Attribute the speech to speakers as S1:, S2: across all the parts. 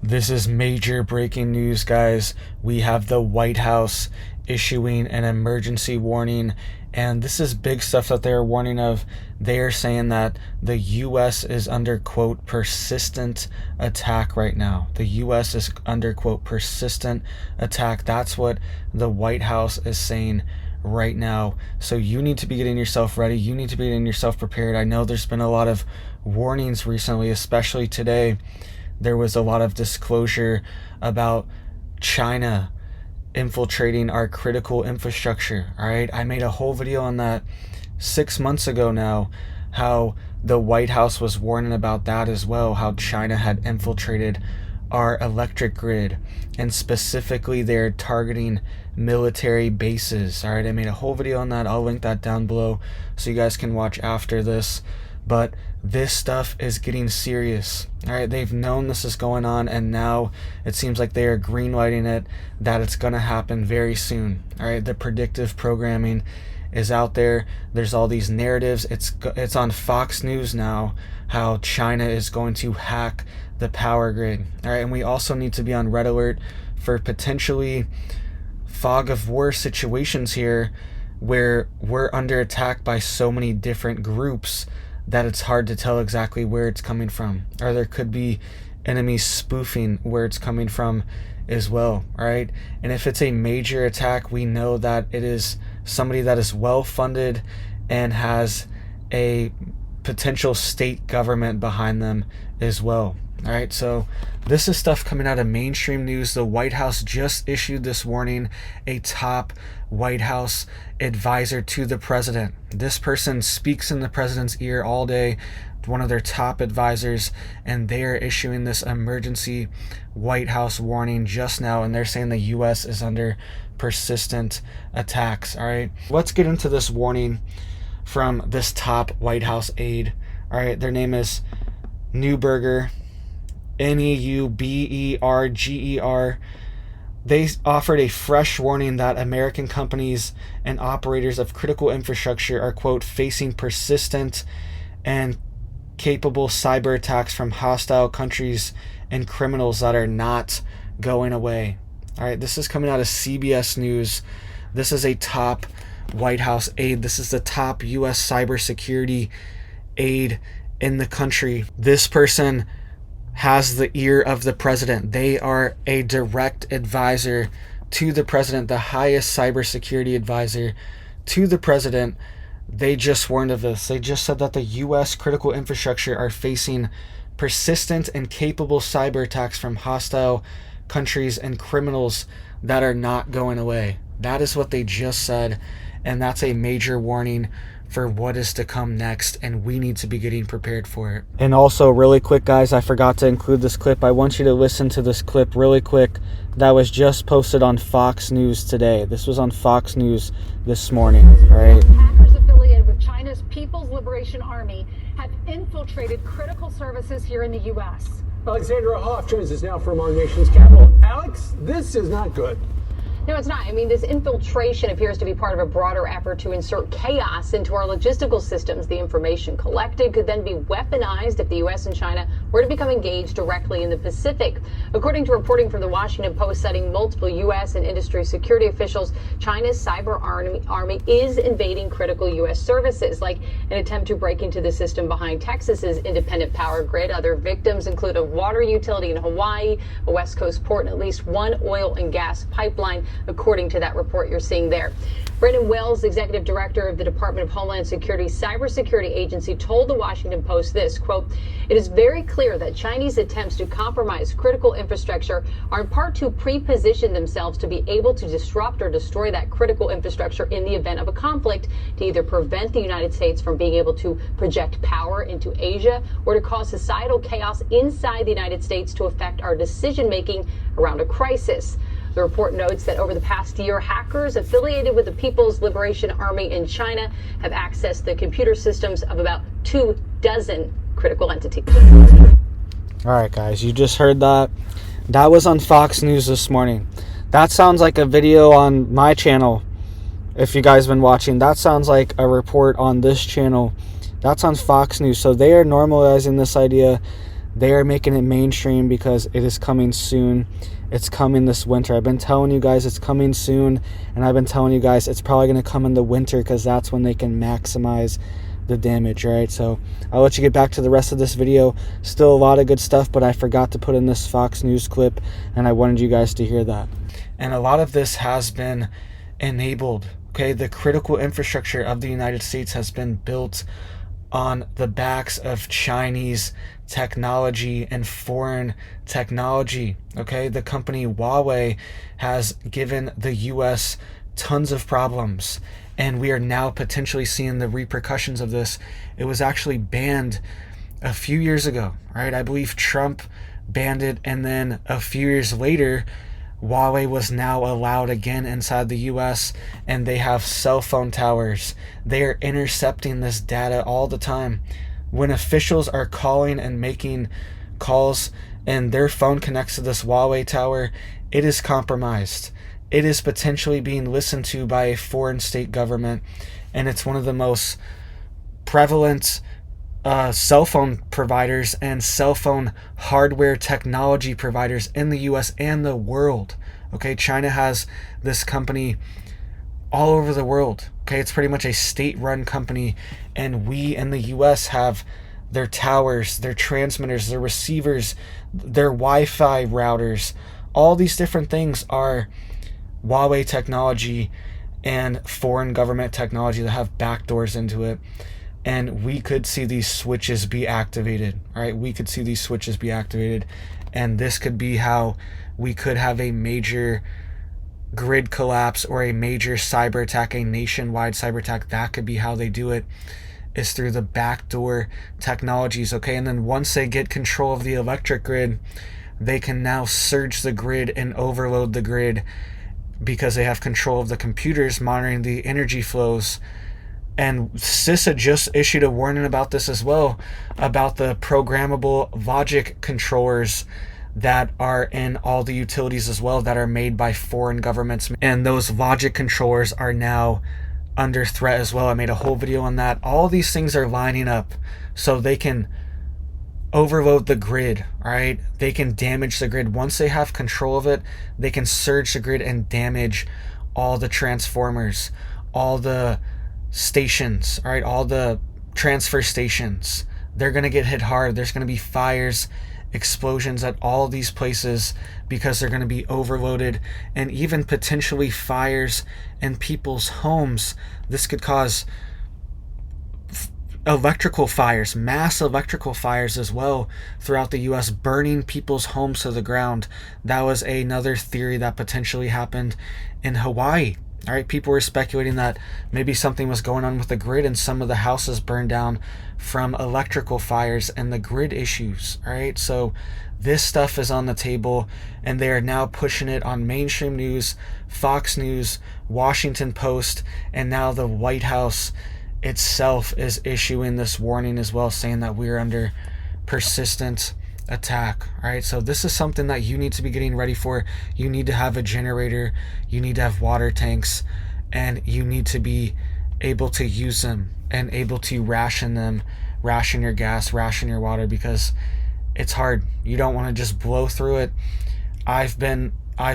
S1: This is major breaking news, guys. We have the White House issuing an emergency warning, and this is big stuff that they're warning of. They are saying that the U.S. is under, quote, persistent attack right now. The U.S. is under, quote, persistent attack. That's what the White House is saying right now. So you need to be getting yourself ready. You need to be getting yourself prepared. I know there's been a lot of warnings recently, especially today. There was a lot of disclosure about China infiltrating our critical infrastructure. All right, I made a whole video on that 6 months ago now, how the White House was warning about that as well, how China had infiltrated our electric grid, and specifically they're targeting military bases. All right, I made a whole video on that. I'll link that down below so you guys can watch after this. But this stuff is getting serious. All right, they've known this is going on, and now it seems like they are greenlighting it, that it's going to happen very soon. All right, the predictive programming is out there. There's all these narratives. It's on Fox News now, how China is going to hack the power grid. All right, and we also need to be on red alert for potentially fog of war situations here, where we're under attack by so many different groups that it's hard to tell exactly where it's coming from, or there could be enemies spoofing where it's coming from as well. All right, and if it's a major attack, we know that it is somebody that is well funded and has a potential state government behind them as well. All right, so this is stuff coming out of mainstream news. The White House just issued this warning. A top White House advisor to the president. This person speaks in the president's ear all day, one of their top advisors, and they are issuing this emergency White House warning just now, and they're saying the U.S. is under persistent attacks. All right, let's get into this warning from this top White House aide. All right, their name is Neuberger. Neuberger. They offered a fresh warning that American companies and operators of critical infrastructure are, quote, facing persistent and capable cyber attacks from hostile countries and criminals that are not going away. All right, this is coming out of CBS News. This is a top White House aide. This is the top U.S. cybersecurity aide in the country. This person has the ear of the president. They are a direct advisor to the president, the highest cybersecurity advisor to the president. They just warned of this. They just said that the U.S. critical infrastructure are facing persistent and capable cyber attacks from hostile countries and criminals that are not going away. That is what they just said, and that's a major warning for what is to come next, and we need to be getting prepared for it. And also, really quick, guys, I forgot to include this clip. I want you to listen to this clip really quick that was just posted on Fox News today. This was on Fox News this morning, all right?
S2: Hackers affiliated with China's People's Liberation Army have infiltrated critical services here in the U.S.
S3: Alexandra Hoff joins us now from our nation's capital. Alex, this is not good.
S2: No, it's not. I mean, this infiltration appears to be part of a broader effort to insert chaos into our logistical systems. The information collected could then be weaponized if the U.S. and China were to become engaged directly in the Pacific. According to reporting from the Washington Post citing multiple U.S. and industry security officials, China's cyber army is invading critical U.S. services, like an attempt to break into the system behind Texas's independent power grid. Other victims include a water utility in Hawaii, a West Coast port, and at least one oil and gas pipeline, according to that report you're seeing there. Brendan Wells, executive director of the Department of Homeland Security's cybersecurity agency, told the Washington Post this, quote, "It is very clear that Chinese attempts to compromise critical infrastructure are in part to pre-position themselves to be able to disrupt or destroy that critical infrastructure in the event of a conflict, to either prevent the United States from being able to project power into Asia, or to cause societal chaos inside the United States to affect our decision-making around a crisis." The report notes that over the past year, hackers affiliated with the People's Liberation Army in China have accessed the computer systems of about 24 critical entities.
S1: All right, guys, you just heard that. That was on Fox News this morning. That sounds like a video on my channel. If you guys have been watching, that sounds like a report on this channel. That's on Fox News. So they are normalizing this idea They are making it mainstream because it is coming soon. It's coming this winter. I've been telling you guys it's coming soon, and I've been telling you guys it's probably going to come in the winter because that's when they can maximize the damage, right? So I'll let you get back to the rest of this video. Still a lot of good stuff, but I forgot to put in this Fox News clip, and I wanted you guys to hear that. And a lot of this has been enabled, okay? The critical infrastructure of the United States has been built on the backs of Chinese technology and foreign technology, okay? The company Huawei has given the US tons of problems, and we are now potentially seeing the repercussions of this. It was actually banned a few years ago, right? I believe Trump banned it, and then a few years later, Huawei was now allowed again inside the US, and they have cell phone towers. They are intercepting this data all the time. When officials are calling and making calls and their phone connects to this Huawei tower, it is compromised. It is potentially being listened to by a foreign state government, and it's one of the most prevalent cell phone providers and cell phone hardware technology providers in the US and the world. Okay, China has this company all over the world. Okay, it's pretty much a state-run company, and we in the US have their towers, their transmitters, their receivers, their Wi-Fi routers. All these different things are Huawei technology and foreign government technology that have backdoors into it. And we could see these switches be activated, right? We could see these switches be activated, and this could be how we could have a major grid collapse or a major cyber attack, a nationwide cyber attack. That could be how they do it, is through the backdoor technologies, okay? And then once they get control of the electric grid, they can now surge the grid and overload the grid because they have control of the computers monitoring the energy flows. And CISA just issued a warning about this as well, about the programmable logic controllers that are in all the utilities as well, that are made by foreign governments. And those logic controllers are now under threat as well. I made a whole video on that. All these things are lining up so they can overload the grid, right? They can damage the grid. Once they have control of it, they can surge the grid and damage all the transformers, all the stations, right? All the transfer stations. They're going to get hit hard. There's going to be fires, explosions at all these places because they're going to be overloaded, and even potentially fires in people's homes. This could cause electrical fires, mass electrical fires as well throughout the US, burning people's homes to the ground. That was another theory that potentially happened in Hawaii. All right, people were speculating that maybe something was going on with the grid and some of the houses burned down from electrical fires and the grid issues. All right, so this stuff is on the table, and they are now pushing it on mainstream news, Fox News, Washington Post, and now the White House itself is issuing this warning as well, saying that we're under persistent attack. All right, so this is something that you need to be getting ready for. You need to have a generator, you need to have water tanks, and you need to be able to use them and able to ration them, ration your gas, ration your water, because it's hard. You don't want to just blow through it. I've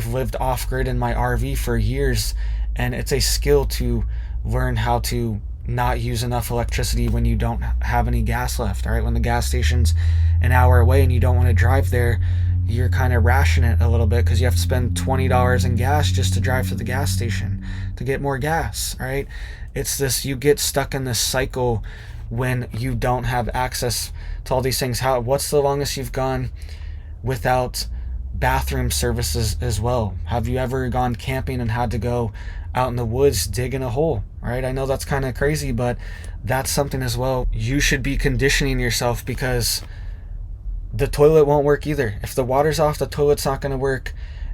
S1: lived off-grid in my RV for years, and it's a skill to learn how to not use enough electricity when you don't have any gas left. All right, when the gas station's an hour away and you don't want to drive there, you're kind of rationing it a little bit because you have to spend $20 in gas just to drive to the gas station to get more gas. All right, it's this, you get stuck in this cycle when you don't have access to all these things. What's the longest you've gone without bathroom services as well? Have you ever gone camping and had to go out in the woods digging a hole? All right, I know that's kind of crazy, but that's something as well. You should be conditioning yourself, because the toilet won't work either. If the water's off, the toilet's not going to work.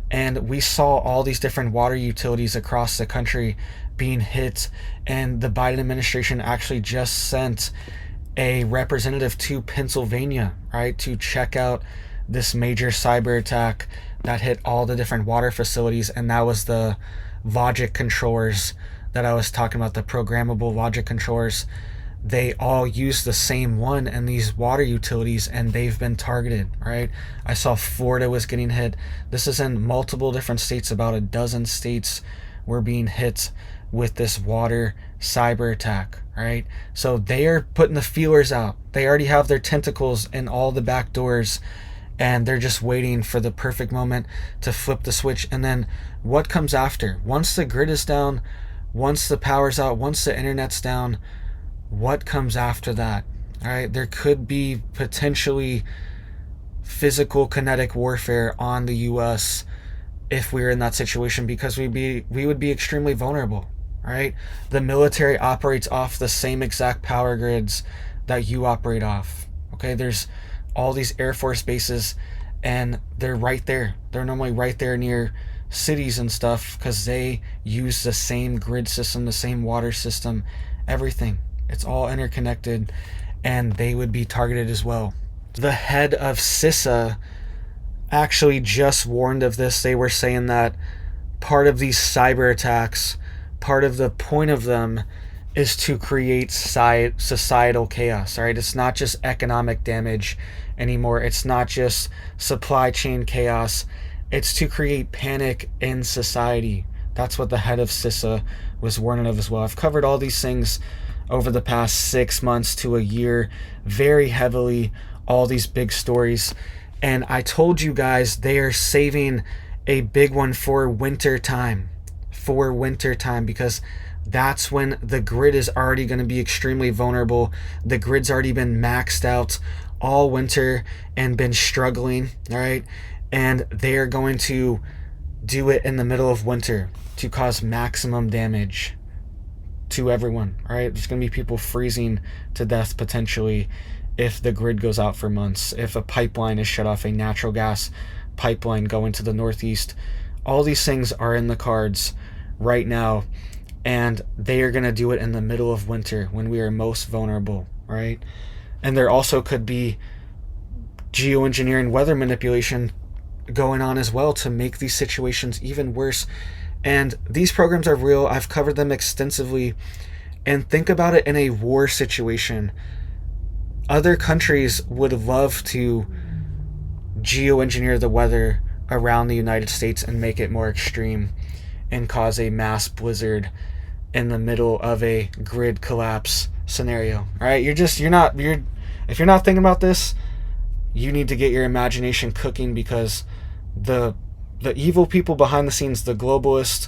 S1: And we saw all these different water utilities across the country being hit, and the Biden administration actually just sent a representative to Pennsylvania, right, to check out this major cyber attack that hit all the different water facilities. And that was the logic controllers that I was talking about, the programmable logic controllers they all use the same one and these water utilities, and they've been targeted, right? I saw Florida was getting hit. This is in multiple different states. About a dozen states were being hit with this water cyber attack, right? So they are putting the feelers out. They already have their tentacles in all the back doors, and they're just waiting for the perfect moment to flip the switch. And then what comes after? Once the grid is down, once the power's out, once the internet's down, what comes after that? All right, there could be potentially physical kinetic warfare on the US if we were in that situation, because we would be extremely vulnerable, right? The military operates off the same exact power grids that you operate off. Okay, there's all these Air Force bases, and they're right there. They're normally right there near cities and stuff, because they use the same grid system, the same water system, everything. It's all interconnected, and they would be targeted as well. The head of CISA actually just warned of this. They were saying that part of these cyber attacks, part of the point of them is to create societal chaos, right? It's not just economic damage anymore. It's not just supply chain chaos. It's to create panic in society. That's what the head of CISA was warning of as well. I've covered all these things over the past 6 months to a year, very heavily, all these big stories. And I told you guys they are saving a big one for winter time, because that's when the grid is already going to be extremely vulnerable. The grid's already been maxed out all winter and been struggling, all right? And they are going to do it in the middle of winter to cause maximum damage to everyone, all right? There's going to be people freezing to death potentially if the grid goes out for months, if a pipeline is shut off, a natural gas pipeline going to the Northeast. All these things are in the cards right now, and they are going to do it in the middle of winter when we are most vulnerable, right? And there also could be geoengineering, weather manipulation going on as well to make these situations even worse. And these programs are real. I've covered them extensively. And think about it in a war situation. Other countries would love to geoengineer the weather around the United States and make it more extreme and cause a mass blizzard in the middle of a grid collapse scenario. All right, if you're not thinking about this, you need to get your imagination cooking, because the evil people behind the scenes, the globalists,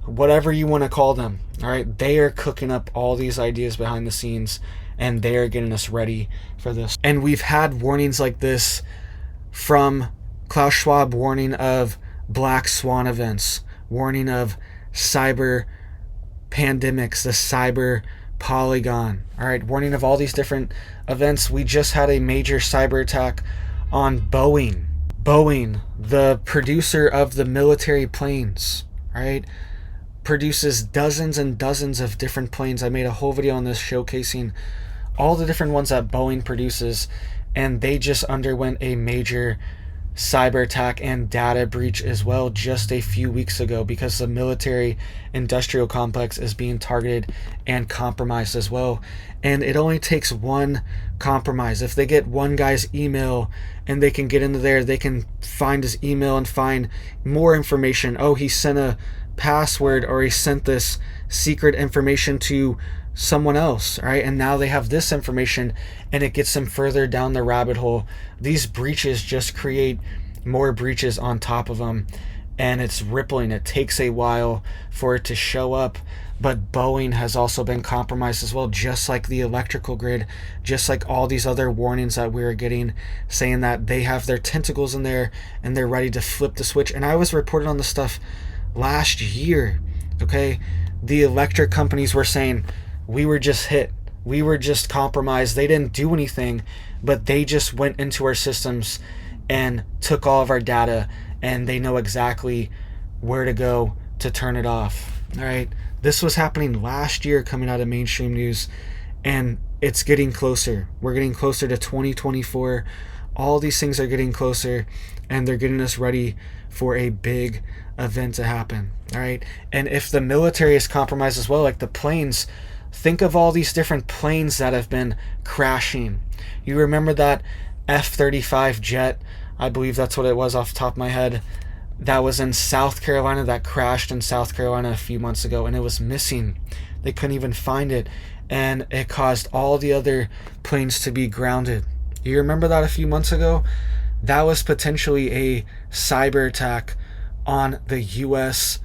S1: whatever you want to call them, all right, they are cooking up all these ideas behind the scenes, and they are getting us ready for this. And we've had warnings like this from Klaus Schwab, warning of black swan events, warning of cyber pandemics, the cyber polygon, all right, warning of all these different events. We just had a major cyber attack on Boeing, the producer of the military planes, right, produces dozens and dozens of different planes. I made a whole video on this showcasing all the different ones that Boeing produces, and they just underwent a major cyber attack and data breach as well just a few weeks ago, because the military industrial complex is being targeted and compromised as well. And it only takes one compromise. If they get one guy's email and they can get into there, they can find his email and find more information. Oh, he sent a password, or he sent this secret information to someone else, right? And now they have this information, and it gets them further down the rabbit hole. These breaches just create more breaches on top of them, and it's rippling. It takes a while for it to show up. But Boeing has also been compromised as well, just like the electrical grid, just like all these other warnings that we were getting, saying that they have their tentacles in there and they're ready to flip the switch. And I was reporting on this stuff last year, okay? The electric companies were saying, we were just hit, we were just compromised. They didn't do anything, but they just went into our systems and took all of our data, and they know exactly where to go to turn it off. All right, this was happening last year, coming out of mainstream news, and it's getting closer. We're getting closer to 2024. All these things are getting closer, and they're getting us ready for a big event to happen. All right, and if the military is compromised as well, like the planes, Think of all these different planes that have been crashing. You remember that F-35 jet? I believe that's what it was off the top of my head. That was in South Carolina, that crashed in South Carolina a few months ago, and it was missing. They couldn't even find it, and it caused all the other planes to be grounded. You remember that a few months ago? That was potentially a cyber attack on the U.S.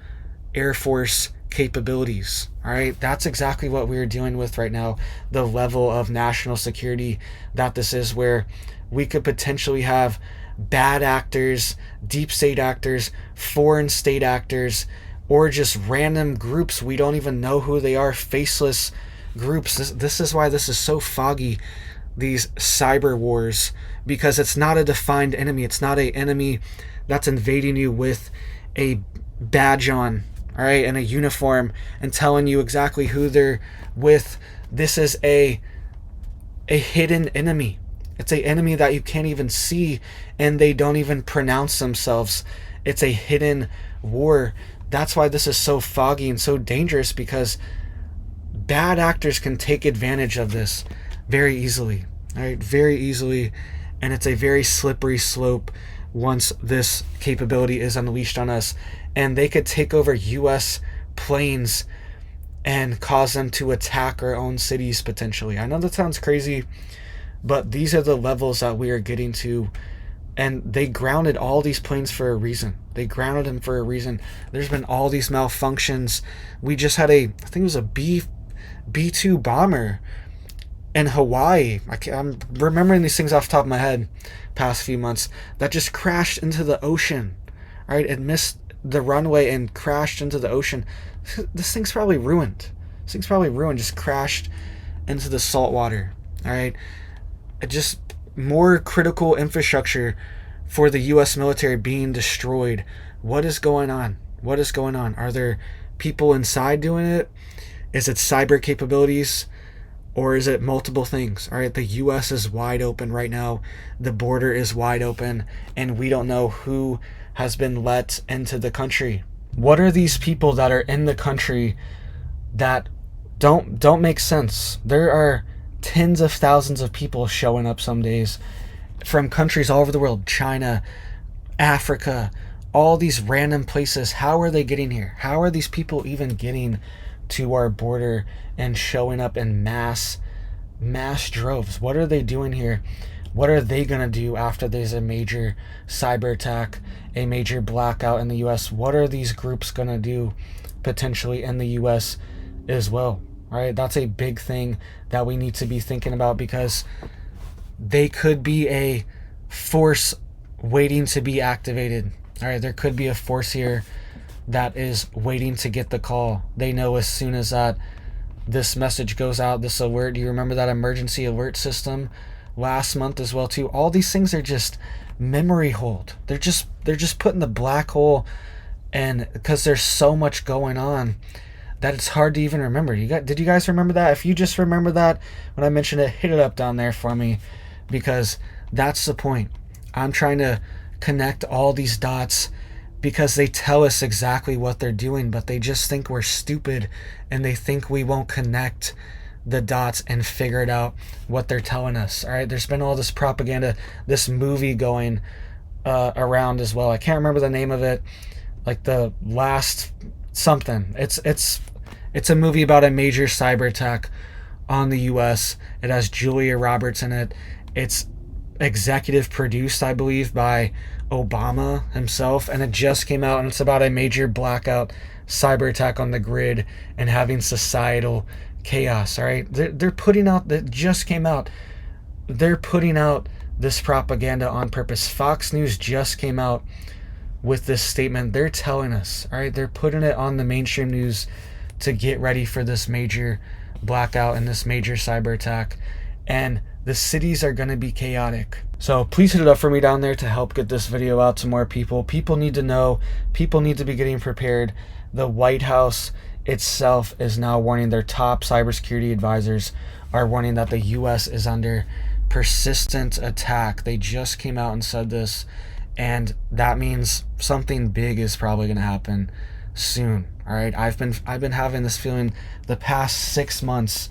S1: Air Force capabilities. All right, that's exactly what we're dealing with right now. The level of national security that this is, where we could potentially have bad actors, deep state actors, foreign state actors, or just random groups we don't even know who they are, faceless groups. This is why this is so foggy, these cyber wars, because it's not a defined enemy. It's not an enemy that's invading you with a badge on, all right, and a uniform, and telling you exactly who they're with. This is a hidden enemy. It's an enemy that you can't even see, and they don't even pronounce themselves. It's a hidden war. That's why this is so foggy and so dangerous, because bad actors can take advantage of this very easily. All right, very easily, and it's a very slippery slope once this capability is unleashed on us, and they could take over U.S. planes and cause them to attack our own cities potentially. I know that sounds crazy, but these are the levels that we are getting to, and they grounded all these planes for a reason. They grounded them for a reason. There's been all these malfunctions. We just had I think it was a B-2 bomber in Hawaii. I'm remembering these things off the top of my head past few months, that just crashed into the ocean. All right, it missed the runway and crashed into the ocean. This thing's probably ruined. Just crashed into the salt water. All right, just more critical infrastructure for the U.S. military being destroyed. What is going on? Are there people inside doing it? Is it cyber capabilities? Or is it multiple things? All right, the U.S. is wide open right now. The border is wide open, and we don't know who has been let into the country. What are these people that are in the country that don't make sense? There are tens of thousands of people showing up some days from countries all over the world, China, Africa, all these random places. How are they getting here? How are these people even getting to our border and showing up in mass droves? What are they doing here? What are they going to do after there's a major cyber attack, a major blackout in the U.S.? What are these groups going to do potentially in the U.S. as well? All right, that's a big thing that we need to be thinking about, because they could be a force waiting to be activated. All right, there could be a force here that is waiting to get the call. They know as soon as this message goes out, this alert. Do you remember that emergency alert system last month as well too? All these things are just memory hold. They're just put in the black hole, and because there's so much going on that it's hard to even remember. Did you guys remember that? If you just remember that when I mentioned it, hit it up down there for me, because that's the point. I'm trying to connect all these dots, because they tell us exactly what they're doing, but they just think we're stupid, and they think we won't connect the dots and figure it out what they're telling us. All right, there's been all this propaganda, this movie going around as well. I can't remember the name of it, like the last something. It's a movie about a major cyber attack on the U.S. It has Julia Roberts in it. It's executive produced, I believe, by Obama himself, and it just came out, and it's about a major blackout cyber attack on the grid and having societal chaos. All right, they're putting out, that just came out, they're putting out this propaganda on purpose. Fox News just came out with this statement. They're telling us, all right, they're putting it on the mainstream news to get ready for this major blackout and this major cyber attack, and the cities are going to be chaotic. So please hit it up for me down there to help get this video out to more people. People need to know. People need to be getting prepared. The White House itself is now warning, their top cybersecurity advisors are warning that the U.S. is under persistent attack. They just came out and said this, and that means something big is probably going to happen. soon. All right, I've been having this feeling the past 6 months,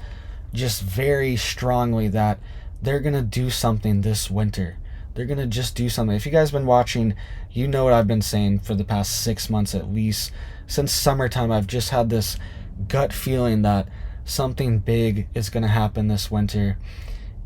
S1: just very strongly, that they're gonna do something this winter. They're gonna just do something. If you guys been watching, you know what I've been saying for the past 6 months at least. Since summertime, I've just had this gut feeling that something big is gonna happen this winter,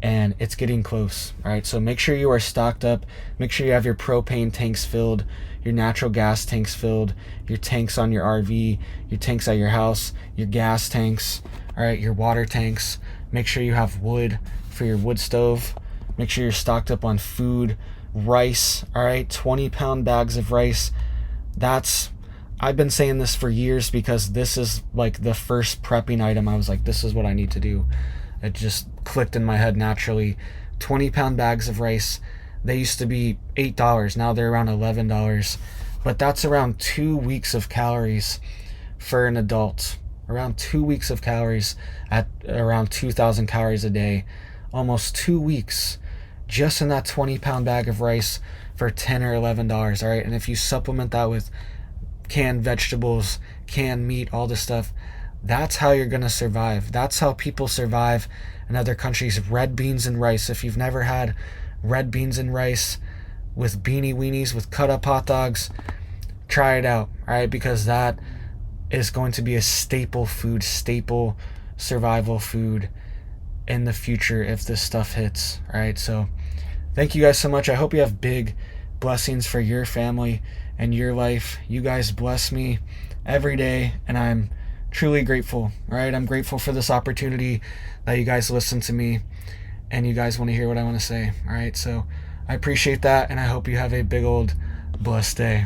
S1: and it's getting close. All right, so make sure you are stocked up. Make sure you have your propane tanks filled, your natural gas tanks filled, your tanks on your RV, your tanks at your house, your gas tanks, all right, your water tanks. Make sure you have wood for your wood stove. Make sure you're stocked up on food, rice, all right, 20-pound bags of rice. I've been saying this for years because this is like the first prepping item. I was like, this is what I need to do. It just clicked in my head naturally. 20-pound bags of rice. They used to be $8. Now they're around $11. But that's around 2 weeks of calories for an adult. Around 2 weeks of calories at around 2,000 calories a day. Almost 2 weeks just in that 20-pound bag of rice for $10 or $11. All right. And if you supplement that with canned vegetables, canned meat, all this stuff, that's how you're going to survive. That's how people survive in other countries. Red beans and rice. If you've never had red beans and rice with beanie weenies, with cut up hot dogs, try it out, all right? Because that is going to be a staple food, staple survival food in the future if this stuff hits, all right? So thank you guys so much. I hope you have big blessings for your family and your life. You guys bless me every day, and I'm truly grateful. All right, I'm grateful for this opportunity that you guys listen to me and you guys want to hear what I want to say. All right, so I appreciate that, and I hope you have a big old blessed day.